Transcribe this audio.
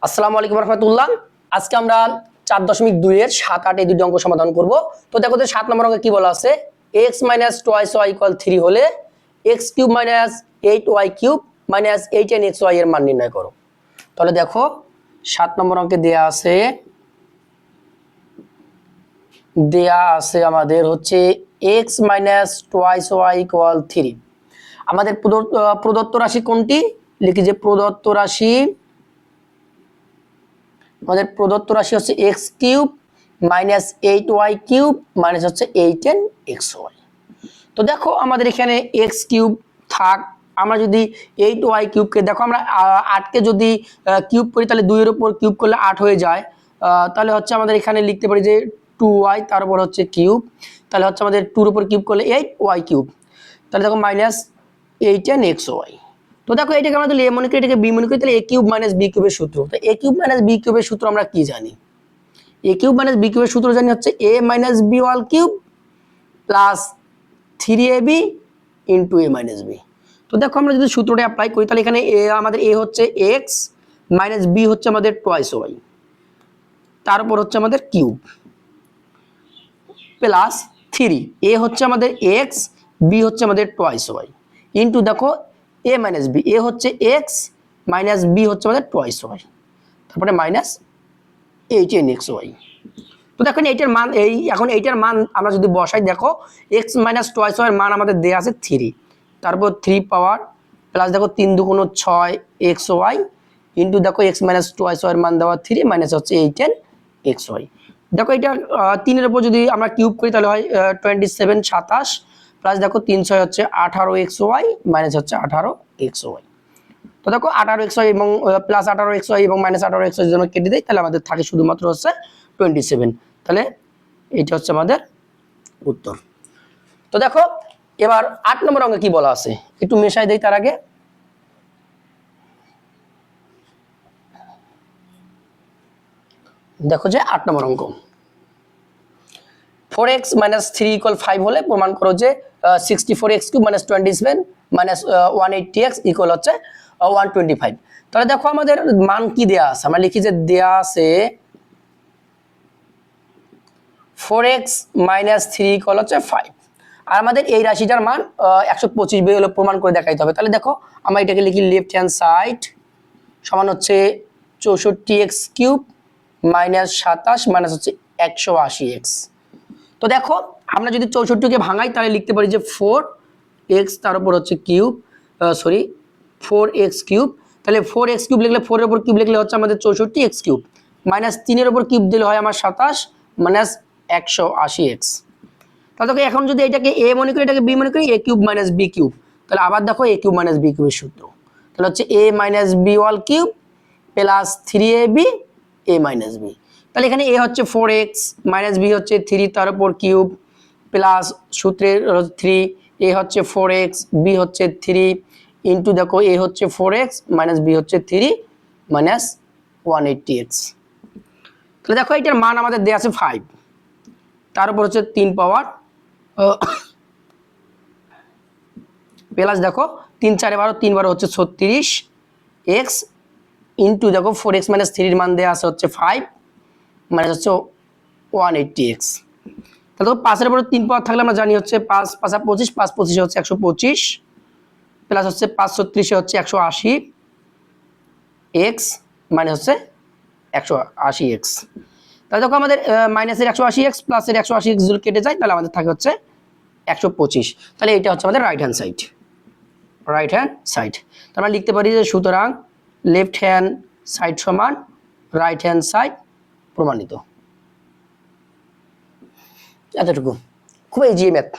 আসসালামু আলাইকুম রহমতুল্লাহ। আজকে আমরা 4.2 এর 7, 8 এই দুটি অঙ্ক সমাধান করব। তো দেখো যে 7 নম্বর অঙ্কে কি বলা আছে, x - twice y = 3 হলে x³ - 8y³ - 18xy এর মান নির্ণয় করো। তাহলে দেখো 7 নম্বর অঙ্কে দেয়া আছে আমাদের হচ্ছে x - twice y = 3। আমাদের প্রদত্ত রাশি কোনটি, লিখি যে প্রদত্ত রাশি হচ্ছে x³ - 8y³ হচ্ছে 18xy। তো দেখো আমাদের এখানে x³ থাক, আমরা যদি 8y³ কে দেখো আমরা 8 কে যদি কিউব করি তাহলে 2 এর উপর কিউব করলে 8 হয়ে যায়। তাহলে হচ্ছে আমাদের এখানে লিখতে পারি যে 2y তার উপর হচ্ছে কিউব, তাহলে হচ্ছে আমাদের 2 এর উপর কিউব করলে 8y³, তাহলে দেখো -18xy। তো দেখো এটাকে আমরা যদি a মনে করি, এটাকে b মনে করি, তাহলে a³ - b³ এর সূত্র। তো a³ - b³ এর সূত্র আমরা কি জানি? a³ - b³ এর সূত্র জানি হচ্ছে a - b whole cube plus 3ab into a - b। তো দেখো আমরা যদি সূত্রটা অ্যাপ্লাই করি তাহলে এখানে আমাদের a হচ্ছে x মাইনাস b হচ্ছে আমাদের টয়েস y, তার উপর হচ্ছে আমাদের কিউব প্লাস 3, a হচ্ছে আমাদের x, b হচ্ছে আমাদের টয়েস y ইনটু দেখো a - b, a হচ্ছে x মাইনাস b হচ্ছে আমাদের টয়েস y, তারপরে -18xy। তো দেখেন এইটার মান এখন এইটার মান আমরা যদি বসাই, দেখো x - twice y এর মান আমাদের দেয়া আছে 3, তারপর 3 পাওয়ার প্লাস দেখো 3 2 6 xy ইনটু দেখো x - twice y এর মান দেওয়া 3 মাইনাস হচ্ছে 18xy। দেখো এটা 3 এর উপর যদি আমরা কিউব করি তাহলে হয় 27 27 প্লাস দেখো 3 6 হচ্ছে 18xy মাইনাস হচ্ছে 18xy। তো দেখো 18xy এবং প্লাস 18xy এবং মাইনাস 18xy জন্য কেটে দেই, তাহলে আমাদের থাকে শুধুমাত্র হচ্ছে 27। তাহলে এটা হচ্ছে আমাদের উত্তর। তো দেখো এবার 8 নম্বর অঙ্কে কি বলা আছে, একটু মেশাই দেই তার আগে। দেখো যে 8 নম্বর অঙ্ক, 4x - 3 = 5 হলে প্রমাণ করো যে 64x³ - 27 - 180x = হচ্ছে 125। তাহলে দেখো আমাদের মান কি দেয়া আছে, আমরা লিখি যে দেয়া আছে 4x - 3 = হচ্ছে 5, আর আমাদের এই রাশিটার মান 125 বের হলে প্রমাণ করে দেখাইতে হবে। তাহলে দেখো আমরা এটাকে লিখি লেফট হ্যান্ড সাইড সমান হচ্ছে 64x³ - 27 হচ্ছে 180x। তো দেখো আমরা যদি 64 কে ভাঙাই তাহলে লিখতে পারি যে 4x তার উপর হচ্ছে কিউব, 4x³ তাহলে 4x³ লিখলে 4 এর উপর কিউব লিখলে হচ্ছে আমাদের 64x³ মাইনাস 3 এর উপর কিউব দিলে হয় আমার 27 মাইনাস 180x। তাহলে দেখো এখন যদি এটাকে a মনে করি, এটাকে b মনে করি, a³ - b³, তাহলে আবার দেখো a³ - b³ এর সূত্র, তাহলে হচ্ছে a - b whole cube plus 3ab a - b। তাহলে এখানে a হচ্ছে 4x মাইনাস b হচ্ছে 3 তার উপর কিউব প্লাস সূত্রের 3, a হচ্ছে 4x b হচ্ছে 3 ইনটু দেখো a হচ্ছে 4x মাইনাস b হচ্ছে 3 মাইনাস 180x। তাহলে দেখো এটার মান আমাদের দেয়া আছে 5, তার উপর হচ্ছে 3 পাওয়ার প্লাস দেখো 3 4 12 3 12 হচ্ছে 36x ইনটু দেখো 4x - 3 এর মান দেয়া আছে হচ্ছে 5 মাইনাস হচ্ছে 180x। তাহলে দেখো 5 এর উপরে 3 পাওয়ার থাকলে আমরা জানি হচ্ছে 5 5 25, 5 25 হচ্ছে 125 প্লাস হচ্ছে 5 36 হচ্ছে 180x মানে হচ্ছে 180x। তাহলে দেখো আমাদের মাইনাসের 180x প্লাসের 180x যদি কেটে যায় তাহলে আমাদের থাকে হচ্ছে 125। তাহলে এটা হচ্ছে আমাদের রাইট হ্যান্ড সাইড। তাহলে আমরা লিখতে পারি যে সুতরাং লেফট হ্যান্ড সাইড সমান রাইট হ্যান্ড সাইড প্রমাণিত। এতটুকু, খুব ইজি ম্যাথ।